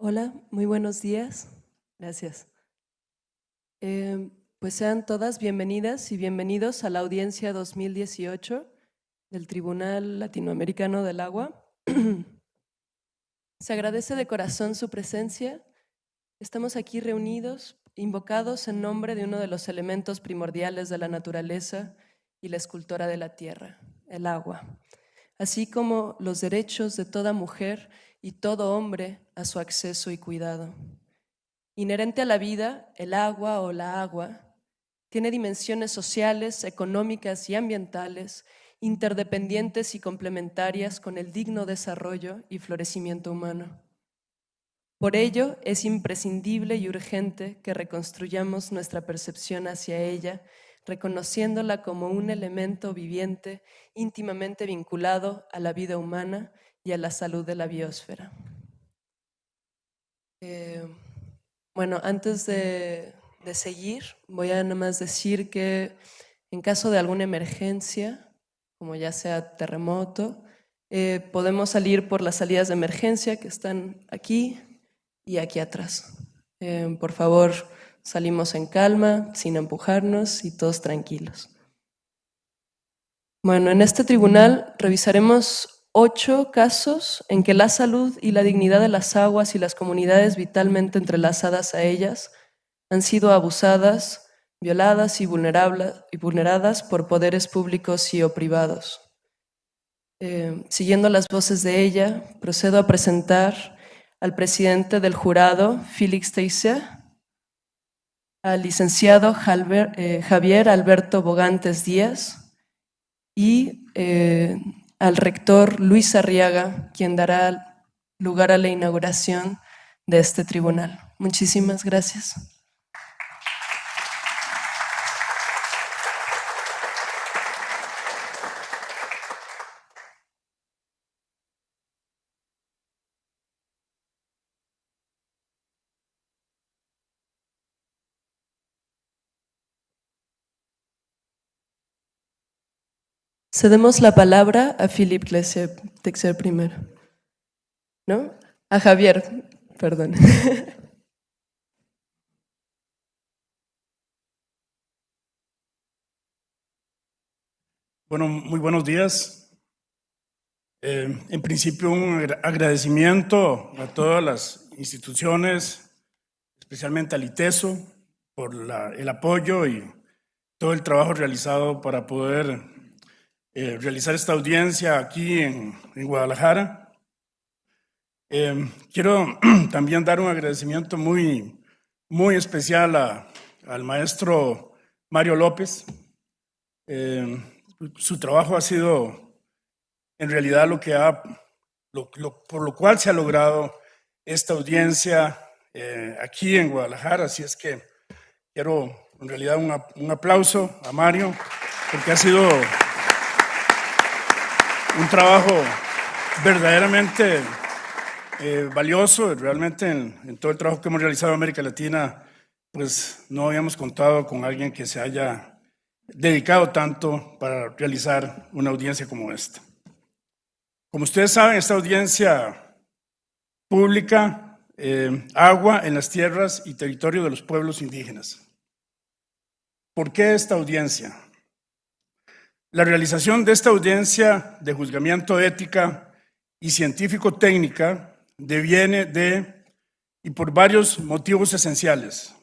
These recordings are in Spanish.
Hola, muy buenos días. Gracias. Pues sean todas bienvenidas y bienvenidos a la audiencia 2018 del Tribunal Latinoamericano del Agua. Se agradece de corazón su presencia. Estamos aquí reunidos, invocados en nombre de uno de los elementos primordiales de la naturaleza y la escultora de la tierra, el agua, así como los derechos de toda mujer y todo hombre a su acceso y cuidado. Inherente a la vida, el agua o la agua tiene dimensiones sociales, económicas y ambientales, interdependientes y complementarias con el digno desarrollo y florecimiento humano. Por ello, es imprescindible y urgente que reconstruyamos nuestra percepción hacia ella, reconociéndola como un elemento viviente íntimamente vinculado a la vida humana y a la salud de la biosfera. Bueno, antes de seguir, voy a nada más decir que en caso de alguna emergencia, como ya sea terremoto, podemos salir por las salidas de emergencia que están aquí y aquí atrás. Por favor, salimos en calma, sin empujarnos y todos tranquilos. Bueno, en este tribunal revisaremos 8 casos en que la salud y la dignidad de las aguas y las comunidades vitalmente entrelazadas a ellas han sido abusadas, violadas y vulneradas por poderes públicos y o privados. Siguiendo las voces de ella, procedo a presentar al presidente del jurado, Félix Teixeira, al licenciado Javier Alberto Bogantes Díaz y al rector Luis Arriaga, quien dará lugar a la inauguración de este tribunal. Muchísimas gracias. Cedemos la palabra a Philippe Teixeira primero. ¿No? A Javier, perdón. Bueno, muy buenos días. En principio, un agradecimiento a todas las instituciones, especialmente al ITESO, por el apoyo y todo el trabajo realizado para poder realizar esta audiencia aquí en Guadalajara. Quiero también dar un agradecimiento muy especial al maestro Mario López. Su trabajo ha sido en realidad por lo cual se ha logrado esta audiencia aquí en Guadalajara. Así es que quiero en realidad un aplauso a Mario, porque ha sido un trabajo verdaderamente valioso. Realmente en todo el trabajo que hemos realizado en América Latina, pues no habíamos contado con alguien que se haya dedicado tanto para realizar una audiencia como esta. Como ustedes saben, esta audiencia pública, agua en las tierras y territorio de los pueblos indígenas. ¿Por qué esta audiencia? La realización de esta audiencia de juzgamiento ética y científico-técnica deviene de y por varios motivos esenciales.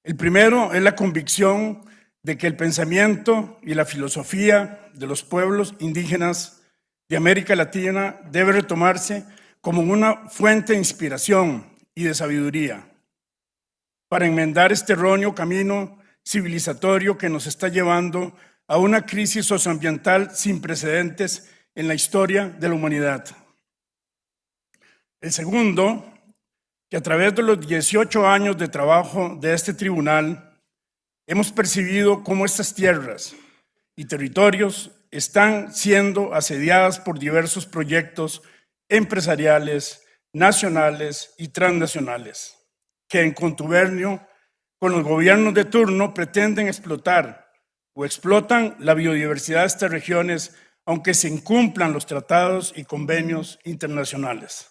El primero es la convicción de que el pensamiento y la filosofía de los pueblos indígenas de América Latina debe retomarse como una fuente de inspiración y de sabiduría para enmendar este erróneo camino civilizatorio que nos está llevando a una crisis socioambiental sin precedentes en la historia de la humanidad. El segundo, que a través de los 18 años de trabajo de este tribunal, hemos percibido cómo estas tierras y territorios están siendo asediadas por diversos proyectos empresariales, nacionales y transnacionales, que en contubernio con los gobiernos de turno pretenden explotar o explotan la biodiversidad de estas regiones, aunque se incumplan los tratados y convenios internacionales.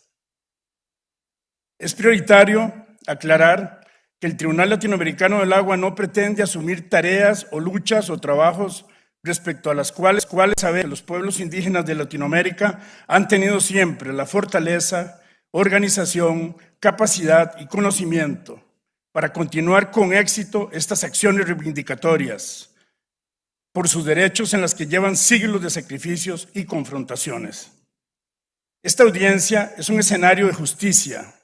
Es prioritario aclarar que el Tribunal Latinoamericano del Agua no pretende asumir tareas o luchas o trabajos respecto a las cuales saber que los pueblos indígenas de Latinoamérica han tenido siempre la fortaleza, organización, capacidad y conocimiento para continuar con éxito estas acciones reivindicatorias por sus derechos en las que llevan siglos de sacrificios y confrontaciones. Esta audiencia es un escenario de justicia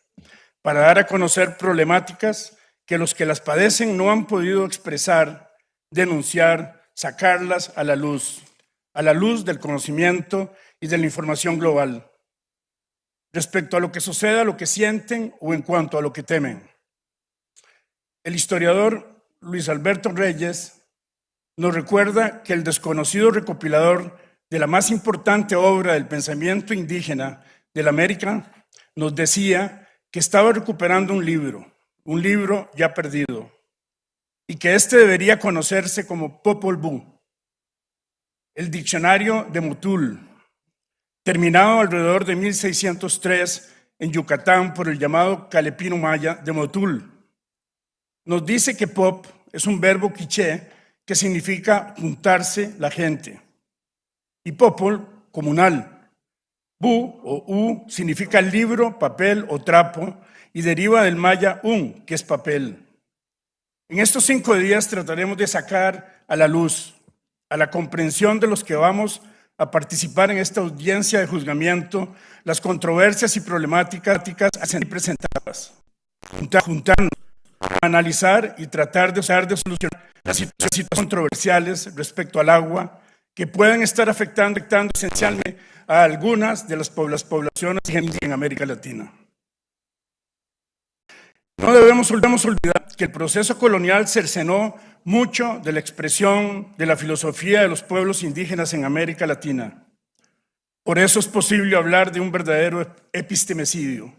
para dar a conocer problemáticas que los que las padecen no han podido expresar, denunciar, sacarlas a la luz del conocimiento y de la información global, respecto a lo que sucede, a lo que sienten o en cuanto a lo que temen. El historiador Luis Alberto Reyes nos recuerda que el desconocido recopilador de la más importante obra del pensamiento indígena de la América nos decía que estaba recuperando un libro ya perdido, y que este debería conocerse como Popol Vuh, el diccionario de Motul, terminado alrededor de 1603 en Yucatán por el llamado Calepino Maya de Motul. Nos dice que pop es un verbo quiché que significa juntarse la gente, y popol, comunal. Bu o u significa libro, papel o trapo y deriva del maya un, que es papel. En estos 5 días trataremos de sacar a la luz, a la comprensión de los que vamos a participar en esta audiencia de juzgamiento, las controversias y problemáticas presentadas. Juntarnos, analizar y tratar de solucionar las situaciones controversiales respecto al agua que pueden estar afectando esencialmente a algunas de las poblaciones en América Latina. No debemos olvidar que el proceso colonial cercenó mucho de la expresión de la filosofía de los pueblos indígenas en América Latina. Por eso es posible hablar de un verdadero epistemicidio.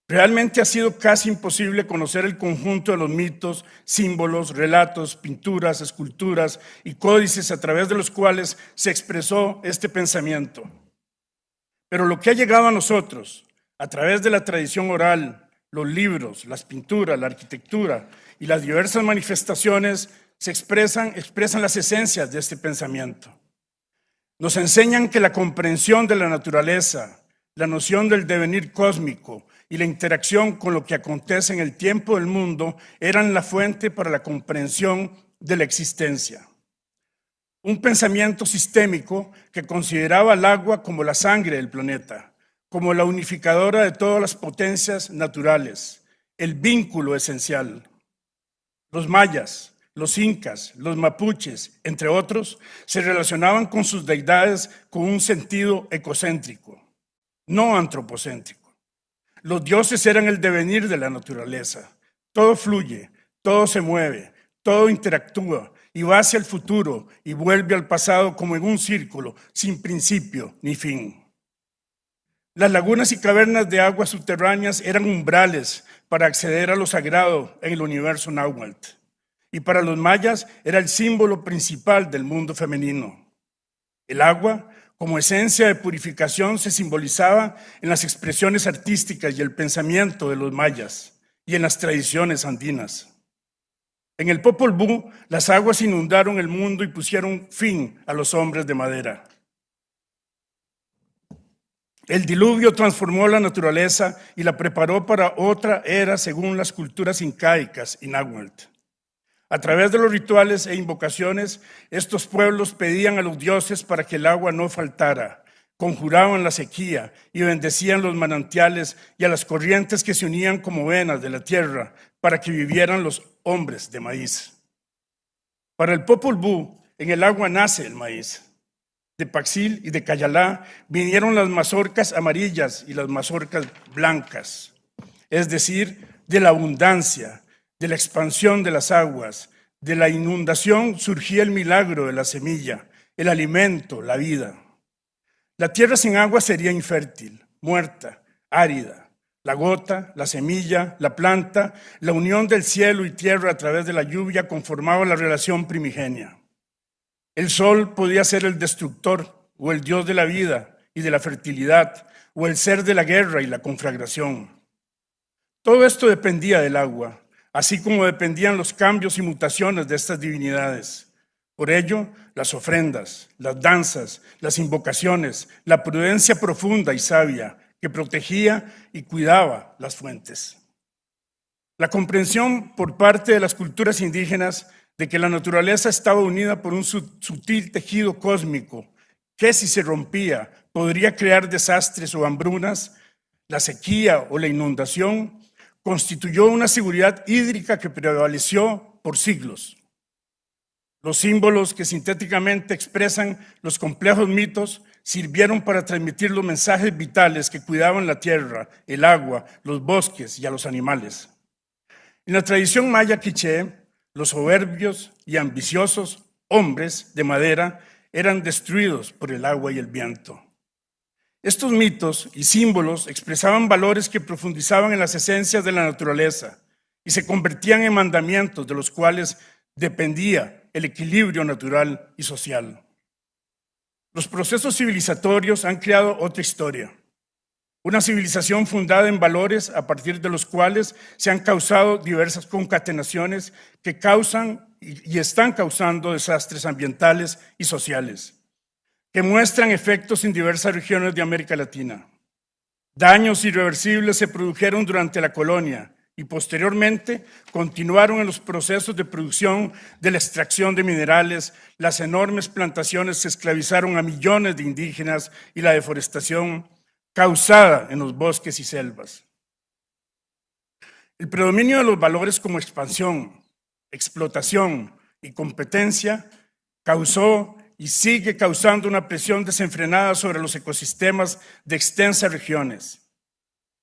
Realmente ha sido casi imposible conocer el conjunto de los mitos, símbolos, relatos, pinturas, esculturas y códices a través de los cuales se expresó este pensamiento. Pero lo que ha llegado a nosotros, a través de la tradición oral, los libros, las pinturas, la arquitectura y las diversas manifestaciones, expresan las esencias de este pensamiento. Nos enseñan que la comprensión de la naturaleza, la noción del devenir cósmico y la interacción con lo que acontece en el tiempo del mundo eran la fuente para la comprensión de la existencia. Un pensamiento sistémico que consideraba al agua como la sangre del planeta, como la unificadora de todas las potencias naturales, el vínculo esencial. Los mayas, los incas, los mapuches, entre otros, se relacionaban con sus deidades con un sentido ecocéntrico, no antropocéntrico. Los dioses eran el devenir de la naturaleza. Todo fluye, todo se mueve, todo interactúa y va hacia el futuro y vuelve al pasado como en un círculo, sin principio ni fin. Las lagunas y cavernas de aguas subterráneas eran umbrales para acceder a lo sagrado en el universo náhuatl. Y para los mayas era el símbolo principal del mundo femenino. El agua, como esencia de purificación, se simbolizaba en las expresiones artísticas y el pensamiento de los mayas y en las tradiciones andinas. En el Popol Vuh, las aguas inundaron el mundo y pusieron fin a los hombres de madera. El diluvio transformó la naturaleza y la preparó para otra era según las culturas incaicas y náhuatl. A través de los rituales e invocaciones, estos pueblos pedían a los dioses para que el agua no faltara, conjuraban la sequía y bendecían los manantiales y a las corrientes que se unían como venas de la tierra para que vivieran los hombres de maíz. Para el Popol Vuh, en el agua nace el maíz. De Paxil y de Cayalá vinieron las mazorcas amarillas y las mazorcas blancas, es decir, de la abundancia, de la expansión de las aguas, de la inundación surgía el milagro de la semilla, el alimento, la vida. La tierra sin agua sería infértil, muerta, árida. La gota, la semilla, la planta, la unión del cielo y tierra a través de la lluvia conformaba la relación primigenia. El sol podía ser el destructor o el dios de la vida y de la fertilidad, o el ser de la guerra y la conflagración. Todo esto dependía del agua, así como dependían los cambios y mutaciones de estas divinidades. Por ello, las ofrendas, las danzas, las invocaciones, la prudencia profunda y sabia que protegía y cuidaba las fuentes. La comprensión por parte de las culturas indígenas de que la naturaleza estaba unida por un sutil tejido cósmico que, si se rompía, podría crear desastres o hambrunas, la sequía o la inundación, constituyó una seguridad hídrica que prevaleció por siglos. Los símbolos que sintéticamente expresan los complejos mitos sirvieron para transmitir los mensajes vitales que cuidaban la tierra, el agua, los bosques y a los animales. En la tradición maya quiché, los soberbios y ambiciosos hombres de madera eran destruidos por el agua y el viento. Estos mitos y símbolos expresaban valores que profundizaban en las esencias de la naturaleza y se convertían en mandamientos de los cuales dependía el equilibrio natural y social. Los procesos civilizatorios han creado otra historia, una civilización fundada en valores a partir de los cuales se han causado diversas concatenaciones que causan y están causando desastres ambientales y sociales, que muestran efectos en diversas regiones de América Latina. Daños irreversibles se produjeron durante la colonia y posteriormente continuaron en los procesos de producción de la extracción de minerales, las enormes plantaciones que esclavizaron a millones de indígenas y la deforestación causada en los bosques y selvas. El predominio de los valores como expansión, explotación y competencia causó y sigue causando una presión desenfrenada sobre los ecosistemas de extensas regiones.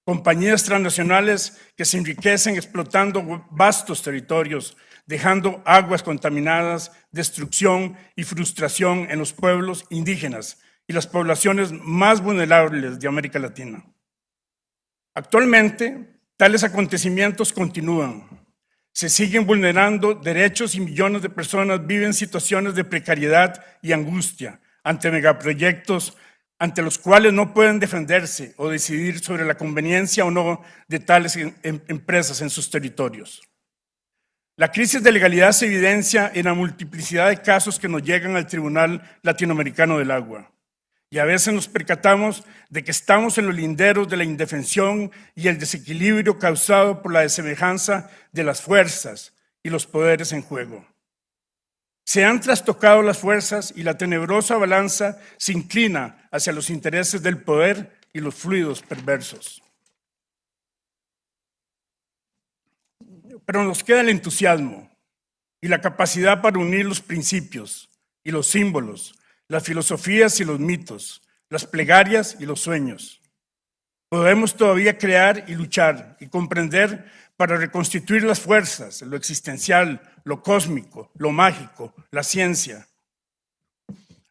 Compañías transnacionales que se enriquecen explotando vastos territorios, dejando aguas contaminadas, destrucción y frustración en los pueblos indígenas y las poblaciones más vulnerables de América Latina. Actualmente, tales acontecimientos continúan. Se siguen vulnerando derechos y millones de personas viven situaciones de precariedad y angustia ante megaproyectos ante los cuales no pueden defenderse o decidir sobre la conveniencia o no de tales empresas en sus territorios. La crisis de legalidad se evidencia en la multiplicidad de casos que nos llegan al Tribunal Latinoamericano del Agua. Y a veces nos percatamos de que estamos en los linderos de la indefensión y el desequilibrio causado por la desemejanza de las fuerzas y los poderes en juego. Se han trastocado las fuerzas y la tenebrosa balanza se inclina hacia los intereses del poder y los fluidos perversos. Pero nos queda el entusiasmo y la capacidad para unir los principios y los símbolos, las filosofías y los mitos, las plegarias y los sueños. Podemos todavía crear y luchar y comprender para reconstituir las fuerzas, lo existencial, lo cósmico, lo mágico, la ciencia.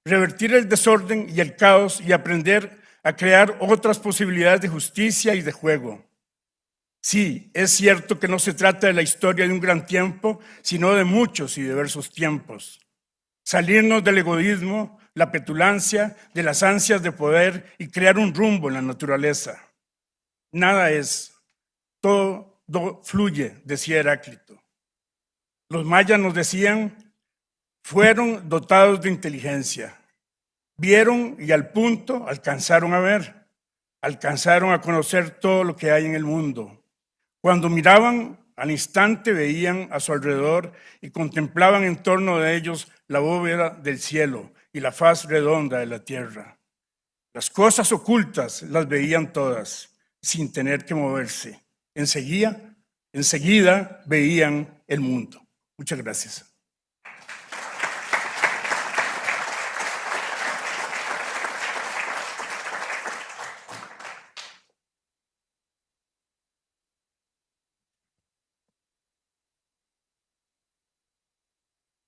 Revertir el desorden y el caos y aprender a crear otras posibilidades de justicia y de juego. Sí, es cierto que no se trata de la historia de un gran tiempo, sino de muchos y diversos tiempos. Salirnos del egoísmo, la petulancia, de las ansias de poder y crear un rumbo en la naturaleza. Nada es, todo fluye, decía Heráclito. Los mayas nos decían, fueron dotados de inteligencia, vieron y al punto alcanzaron a ver, alcanzaron a conocer todo lo que hay en el mundo. Cuando miraban, al instante veían a su alrededor y contemplaban en torno de ellos la bóveda del cielo y la faz redonda de la tierra. Las cosas ocultas las veían todas, sin tener que moverse. Enseguida veían el mundo. Muchas gracias.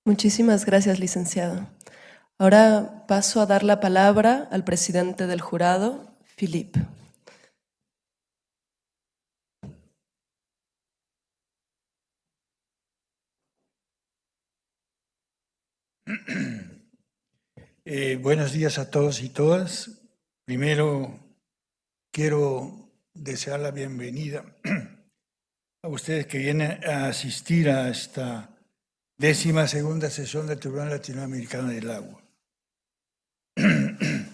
Muchísimas gracias, licenciado. Ahora paso a dar la palabra al presidente del jurado, Philippe. Buenos días a todos y todas. Primero quiero desear la bienvenida a ustedes que vienen a asistir a esta 12ª sesión del Tribunal Latinoamericano del Agua.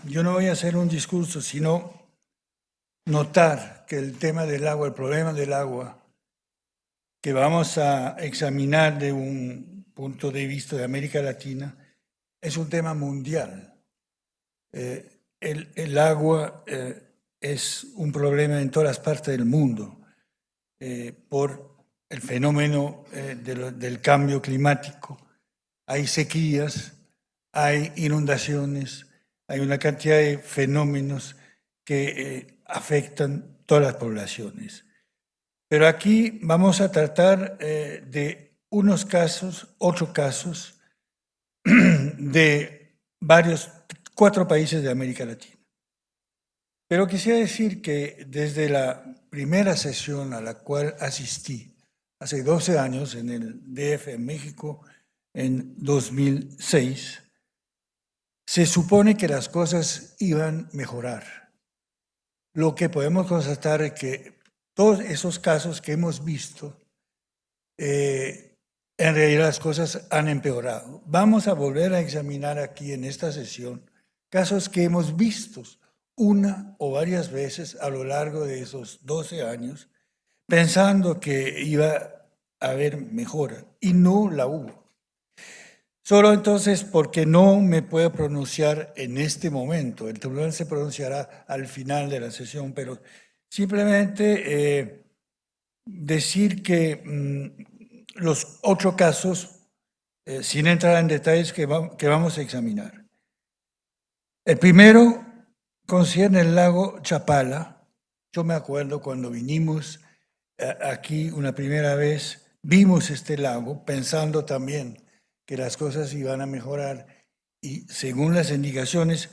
Yo no voy a hacer un discurso, sino notar que el tema del agua, el problema del agua, que vamos a examinar de un punto de vista de América Latina, es un tema mundial. El agua es un problema en todas las partes del mundo por el fenómeno del cambio climático. Hay sequías, hay inundaciones, hay una cantidad de fenómenos que afectan todas las poblaciones. Pero aquí vamos a tratar de unos casos, 8 casos, de 4 países de América Latina. Pero quisiera decir que desde la primera sesión a la cual asistí, hace 12 años en el DF en México, en 2006, se supone que las cosas iban a mejorar. Lo que podemos constatar es que todos esos casos que hemos visto, en realidad las cosas han empeorado. Vamos a volver a examinar aquí en esta sesión casos que hemos visto una o varias veces a lo largo de esos 12 años, pensando que iba a haber mejora, y no la hubo. Solo entonces, porque no me puedo pronunciar en este momento, el tribunal se pronunciará al final de la sesión, pero simplemente decir que los 8 casos, sin entrar en detalles, que vamos a examinar. El primero concierne el lago Chapala. Yo me acuerdo cuando vinimos aquí una primera vez, vimos este lago pensando también que las cosas iban a mejorar y según las indicaciones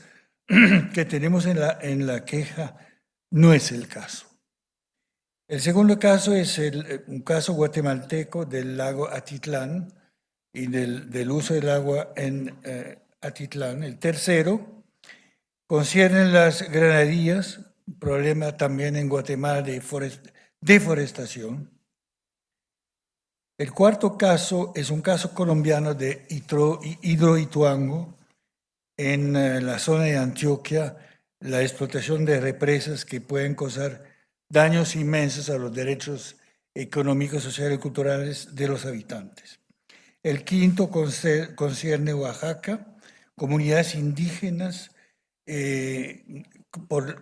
que tenemos en la queja, no es el caso. El segundo caso es un caso guatemalteco del lago Atitlán y del uso del agua en Atitlán. El tercero concierne las granadillas, problema también en Guatemala de deforestación. El cuarto caso es un caso colombiano de Hidroituango en la zona de Antioquia, la explotación de represas que pueden causar daños inmensos a los derechos económicos, sociales y culturales de los habitantes. El quinto concierne Oaxaca, comunidades indígenas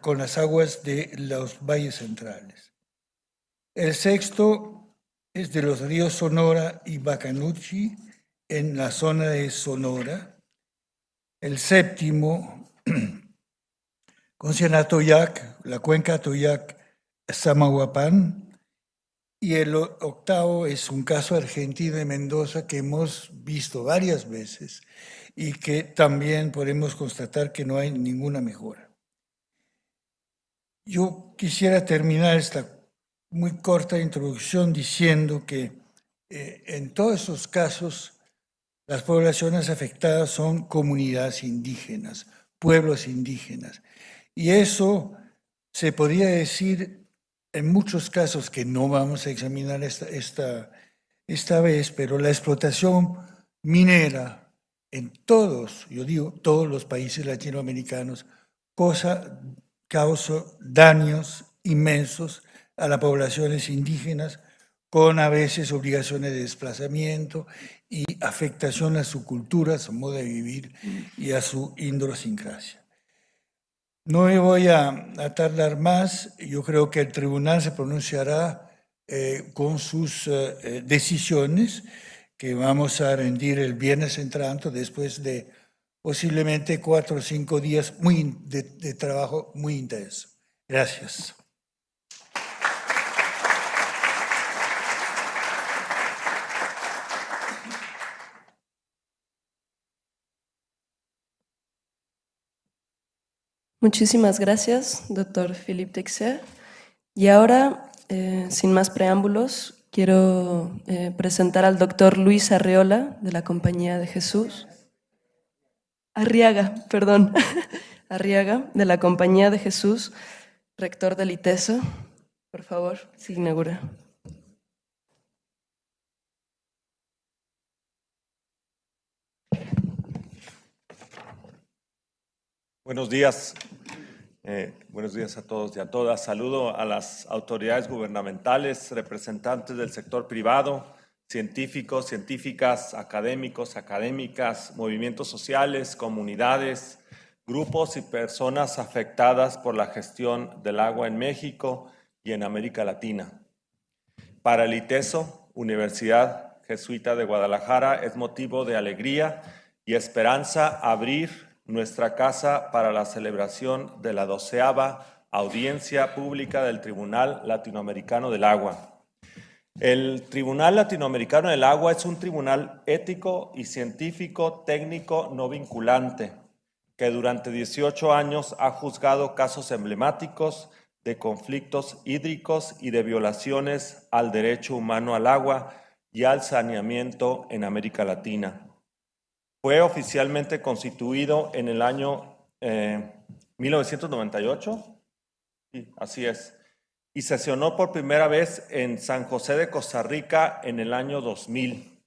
con las aguas de los valles centrales. El sexto es de los ríos Sonora y Bacanuchi en la zona de Sonora. El séptimo concierne a Atoyac, la cuenca Atoyac-Samahuapán. Y el octavo es un caso argentino de Mendoza que hemos visto varias veces y que también podemos constatar que no hay ninguna mejora. Yo quisiera terminar esta muy corta introducción diciendo que en todos esos casos las poblaciones afectadas son comunidades indígenas, pueblos indígenas. Y eso se podría decir en muchos casos que no vamos a examinar esta vez, pero la explotación minera en todos, yo digo todos los países latinoamericanos, causa daños inmensos a las poblaciones indígenas, con a veces obligaciones de desplazamiento y afectación a su cultura, a su modo de vivir y a su idiosincrasia. No me voy a tardar más, yo creo que el tribunal se pronunciará con sus decisiones que vamos a rendir el viernes entrante, después de posiblemente 4 o 5 días de trabajo muy intenso. Gracias. Muchísimas gracias, doctor Philippe Texier. Y ahora, sin más preámbulos, quiero presentar al doctor Luis Arreola, de la Compañía de Jesús. Arriaga, perdón. Arriaga, de la Compañía de Jesús, rector del ITESO. Por favor, se inaugura. Buenos días. Buenos días a todos y a todas. Saludo a las autoridades gubernamentales, representantes del sector privado, científicos, científicas, académicos, académicas, movimientos sociales, comunidades, grupos y personas afectadas por la gestión del agua en México y en América Latina. Para el ITESO, Universidad Jesuita de Guadalajara, es motivo de alegría y esperanza abrir nuestra casa para la celebración de la 12ª audiencia pública del Tribunal Latinoamericano del Agua. El Tribunal Latinoamericano del Agua es un tribunal ético y científico técnico no vinculante que durante 18 años ha juzgado casos emblemáticos de conflictos hídricos y de violaciones al derecho humano al agua y al saneamiento en América Latina. Fue oficialmente constituido en el año 1998, sí, así es, y sesionó por primera vez en San José de Costa Rica en el año 2000.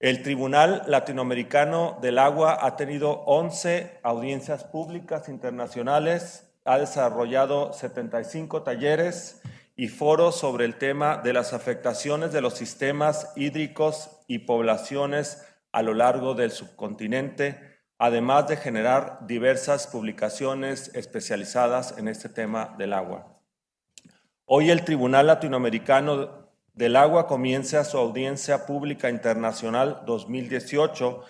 El Tribunal Latinoamericano del Agua ha tenido 11 audiencias públicas internacionales, ha desarrollado 75 talleres y foros sobre el tema de las afectaciones de los sistemas hídricos y poblaciones a lo largo del subcontinente, además de generar diversas publicaciones especializadas en este tema del agua. Hoy el Tribunal Latinoamericano del Agua comienza su audiencia pública internacional 2018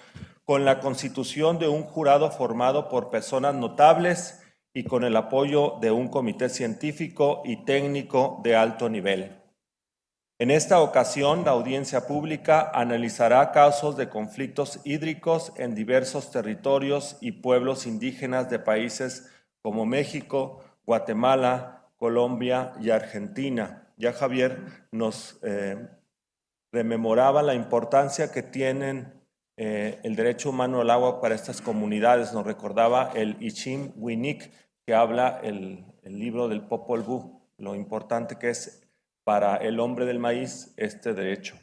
con la constitución de un jurado formado por personas notables y con el apoyo de un comité científico y técnico de alto nivel. En esta ocasión, la audiencia pública analizará casos de conflictos hídricos en diversos territorios y pueblos indígenas de países como México, Guatemala, Colombia y Argentina. Ya Javier nos rememoraba la importancia que tienen el derecho humano al agua para estas comunidades. Nos recordaba el Ichim Winik, que habla el libro del Popol Vuh, lo importante que es para el hombre del maíz este derecho.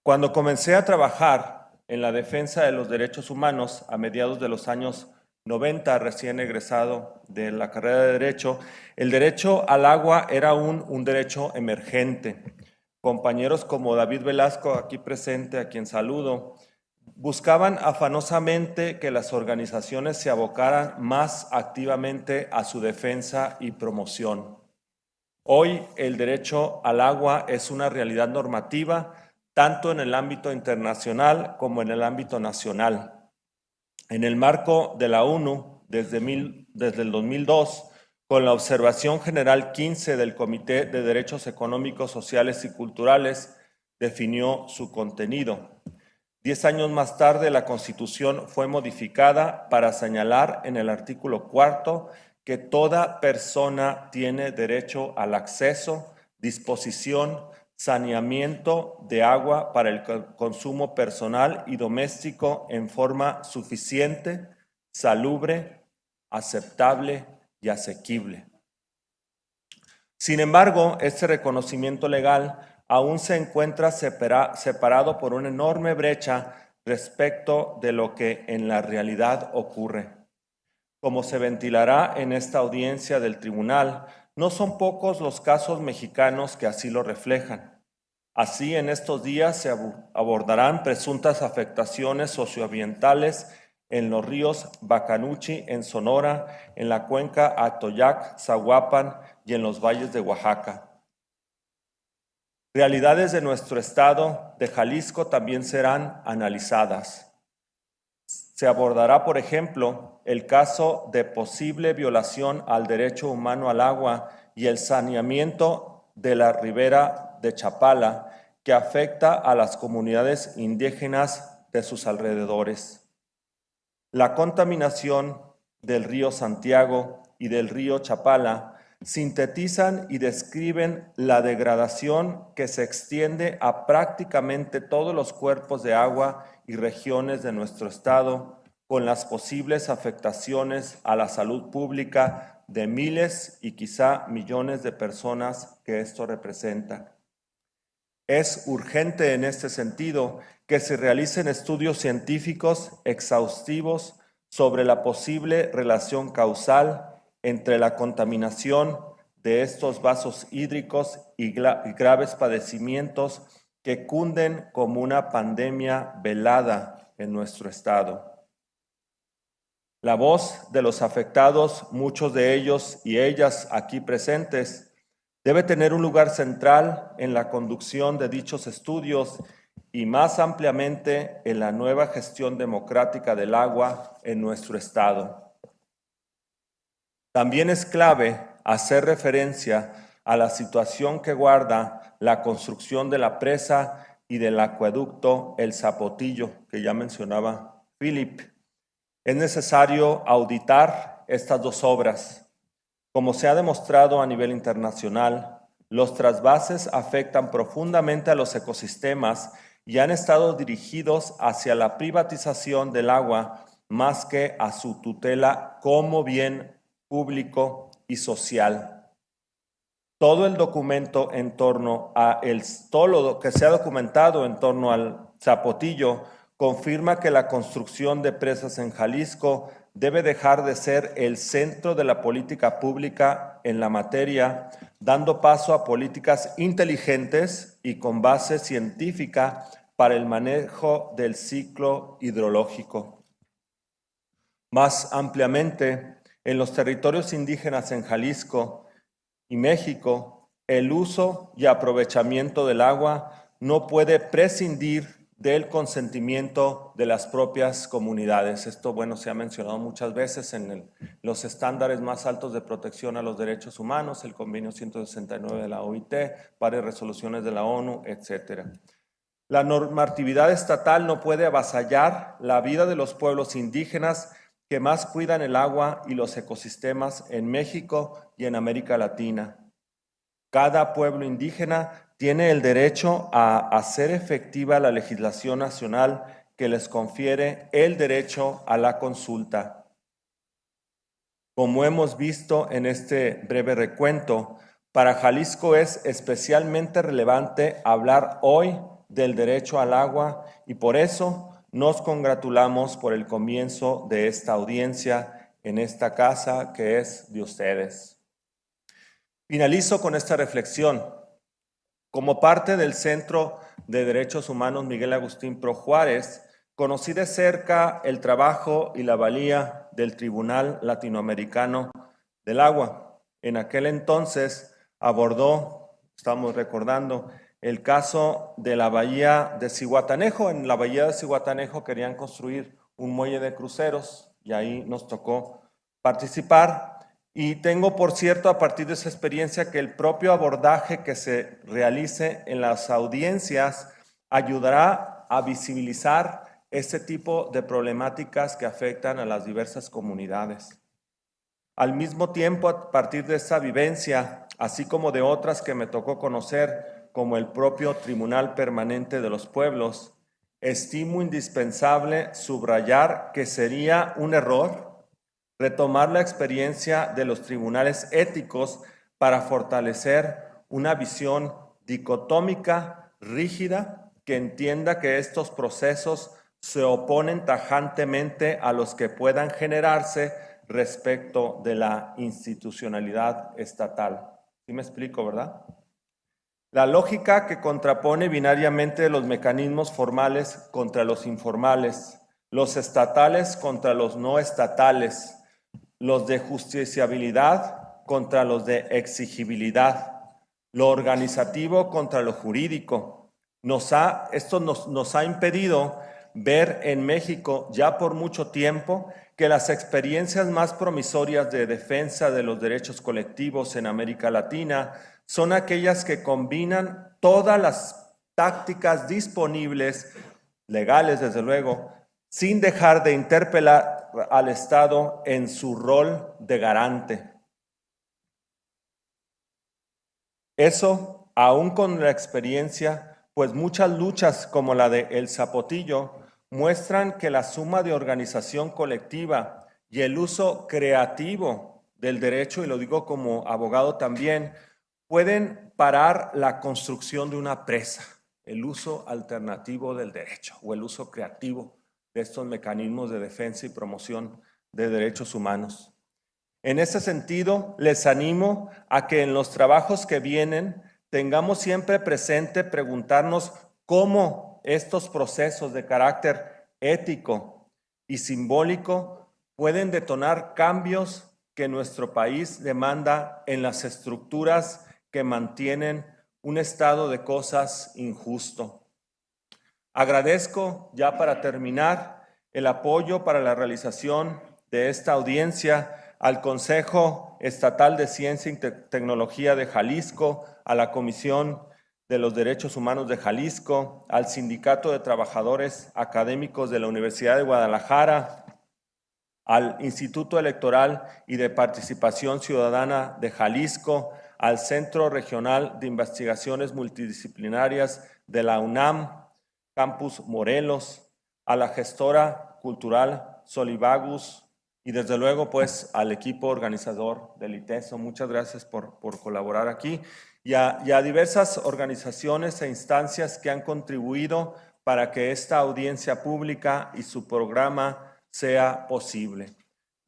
Cuando comencé a trabajar en la defensa de los derechos humanos a mediados de los años 90, recién egresado de la carrera de Derecho, el derecho al agua era un derecho emergente. Compañeros como David Velasco, aquí presente, a quien saludo, buscaban afanosamente que las organizaciones se abocaran más activamente a su defensa y promoción. Hoy el derecho al agua es una realidad normativa tanto en el ámbito internacional como en el ámbito nacional. En el marco de la ONU, desde el 2002, con la Observación General 15 del Comité de Derechos Económicos, Sociales y Culturales, definió su contenido. 10 años más tarde, la Constitución fue modificada para señalar en el artículo 4 que toda persona tiene derecho al acceso, disposición, saneamiento de agua para el consumo personal y doméstico en forma suficiente, salubre, aceptable y asequible. Sin embargo, este reconocimiento legal aún se encuentra separado por una enorme brecha respecto de lo que en la realidad ocurre. Como se ventilará en esta audiencia del tribunal, no son pocos los casos mexicanos que así lo reflejan. Así, en estos días se abordarán presuntas afectaciones socioambientales en los ríos Bacanuchi, en Sonora, en la cuenca Atoyac, Zahuapan y en los valles de Oaxaca. Realidades de nuestro estado de Jalisco también serán analizadas. Se abordará, por ejemplo, el caso de posible violación al derecho humano al agua y el saneamiento de la ribera de Chapala, que afecta a las comunidades indígenas de sus alrededores. La contaminación del río Santiago y del río Chapala sintetizan y describen la degradación que se extiende a prácticamente todos los cuerpos de agua y regiones de nuestro estado, con las posibles afectaciones a la salud pública de miles y quizá millones de personas que esto representa. Es urgente en este sentido que se realicen estudios científicos exhaustivos sobre la posible relación causal entre la contaminación de estos vasos hídricos y graves padecimientos que cunden como una pandemia velada en nuestro estado. La voz de los afectados, muchos de ellos y ellas aquí presentes, debe tener un lugar central en la conducción de dichos estudios y más ampliamente en la nueva gestión democrática del agua en nuestro estado. También es clave hacer referencia a la situación que guarda la construcción de la presa y del acueducto El Zapotillo, que ya mencionaba Philip. Es necesario auditar estas dos obras. Como se ha demostrado a nivel internacional, los trasvases afectan profundamente a los ecosistemas y han estado dirigidos hacia la privatización del agua más que a su tutela como bien público y social. Todo el documento en torno a todo lo que se ha documentado en torno al Zapotillo confirma que la construcción de presas en Jalisco debe dejar de ser el centro de la política pública en la materia, dando paso a políticas inteligentes y con base científica para el manejo del ciclo hidrológico. Más ampliamente, en los territorios indígenas en Jalisco y México, el uso y aprovechamiento del agua no puede prescindir del consentimiento de las propias comunidades. Esto, bueno, se ha mencionado muchas veces en los estándares más altos de protección a los derechos humanos, el convenio 169 de la OIT, varias resoluciones de la ONU, etc. La normatividad estatal no puede avasallar la vida de los pueblos indígenas que más cuidan el agua y los ecosistemas en México y en América Latina. Cada pueblo indígena tiene el derecho a hacer efectiva la legislación nacional que les confiere el derecho a la consulta. Como hemos visto en este breve recuento, para Jalisco es especialmente relevante hablar hoy del derecho al agua y por eso nos congratulamos por el comienzo de esta audiencia en esta casa que es de ustedes. Finalizo con esta reflexión. Como parte del Centro de Derechos Humanos Miguel Agustín Pro Juárez, conocí de cerca el trabajo y la valía del Tribunal Latinoamericano del Agua. En aquel entonces abordó, estamos recordando, el caso de la bahía de Zihuatanejo. En la bahía de Zihuatanejo querían construir un muelle de cruceros y ahí nos tocó participar. Y tengo, por cierto, a partir de esa experiencia, que el propio abordaje que se realice en las audiencias ayudará a visibilizar este tipo de problemáticas que afectan a las diversas comunidades. Al mismo tiempo, a partir de esta vivencia, así como de otras que me tocó conocer, como el propio Tribunal Permanente de los Pueblos, estimo indispensable subrayar que sería un error retomar la experiencia de los tribunales éticos para fortalecer una visión dicotómica, rígida, que entienda que estos procesos se oponen tajantemente a los que puedan generarse respecto de la institucionalidad estatal. ¿Sí me explico, verdad? La lógica que contrapone binariamente los mecanismos formales contra los informales, los estatales contra los no estatales, los de justiciabilidad contra los de exigibilidad, lo organizativo contra lo jurídico. Esto nos ha impedido ver en México ya por mucho tiempo que las experiencias más promisorias de defensa de los derechos colectivos en América Latina son aquellas que combinan todas las tácticas disponibles, legales desde luego, sin dejar de interpelar al Estado en su rol de garante. Eso, aún con la experiencia, pues muchas luchas como la de El Zapotillo muestran que la suma de organización colectiva y el uso creativo del derecho, y lo digo como abogado también, pueden parar la construcción de una presa, el uso alternativo del derecho o el uso creativo de estos mecanismos de defensa y promoción de derechos humanos. En ese sentido, les animo a que en los trabajos que vienen tengamos siempre presente preguntarnos cómo estos procesos de carácter ético y simbólico pueden detonar cambios que nuestro país demanda en las estructuras que mantienen un estado de cosas injusto. Agradezco, ya para terminar, el apoyo para la realización de esta audiencia al Consejo Estatal de Ciencia y Tecnología de Jalisco, a la Comisión de los Derechos Humanos de Jalisco, al Sindicato de Trabajadores Académicos de la Universidad de Guadalajara, al Instituto Electoral y de Participación Ciudadana de Jalisco, al Centro Regional de Investigaciones Multidisciplinarias de la UNAM, Campus Morelos, a la gestora cultural Solivagus y desde luego pues al equipo organizador del ITESO. Muchas gracias por colaborar aquí y a diversas organizaciones e instancias que han contribuido para que esta audiencia pública y su programa sea posible.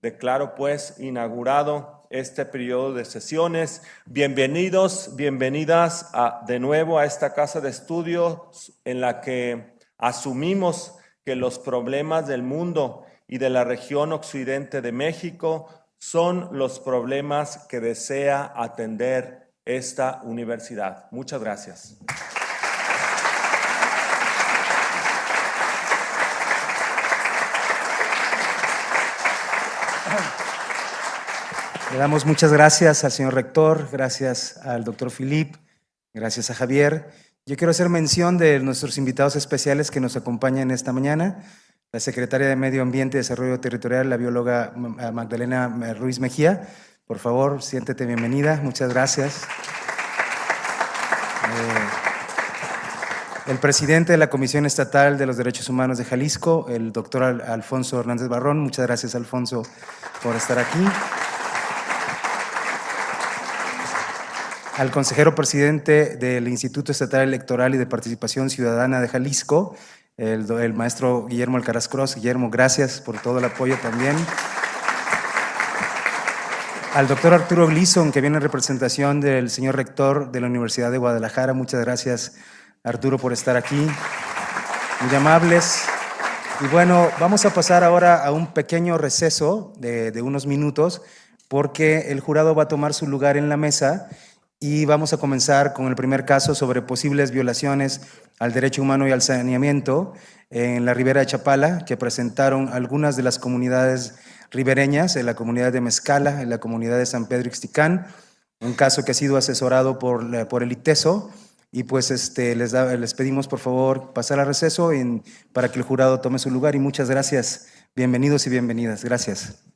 Declaro pues inaugurado este periodo de sesiones. Bienvenidos, bienvenidas de nuevo a esta casa de estudios en la que asumimos que los problemas del mundo y de la región occidente de México son los problemas que desea atender esta universidad. Muchas gracias. Le damos muchas gracias al señor rector, gracias al doctor Philip, gracias a Javier. Yo quiero hacer mención de nuestros invitados especiales que nos acompañan esta mañana. La secretaria de Medio Ambiente y Desarrollo Territorial, la bióloga Magdalena Ruiz Mejía. Por favor, siéntete bienvenida. Muchas gracias. El presidente de la Comisión Estatal de los Derechos Humanos de Jalisco, el doctor Alfonso Hernández Barrón. Muchas gracias, Alfonso, por estar aquí. Al consejero presidente del Instituto Estatal Electoral y de Participación Ciudadana de Jalisco, el maestro Guillermo Alcaraz Cross. Guillermo, gracias por todo el apoyo también. Al doctor Arturo Gleason, que viene en representación del señor rector de la Universidad de Guadalajara. Muchas gracias, Arturo, por estar aquí. Muy amables. Y bueno, vamos a pasar ahora a un pequeño receso de unos minutos, porque el jurado va a tomar su lugar en la mesa. Y vamos a comenzar con el primer caso sobre posibles violaciones al derecho humano y al saneamiento en la Ribera de Chapala, que presentaron algunas de las comunidades ribereñas, en la comunidad de Mezcala, en la comunidad de San Pedro Ixticán, un caso que ha sido asesorado por el ITESO. Y pues les pedimos por favor pasar al receso para que el jurado tome su lugar. Y muchas gracias. Bienvenidos y bienvenidas. Gracias.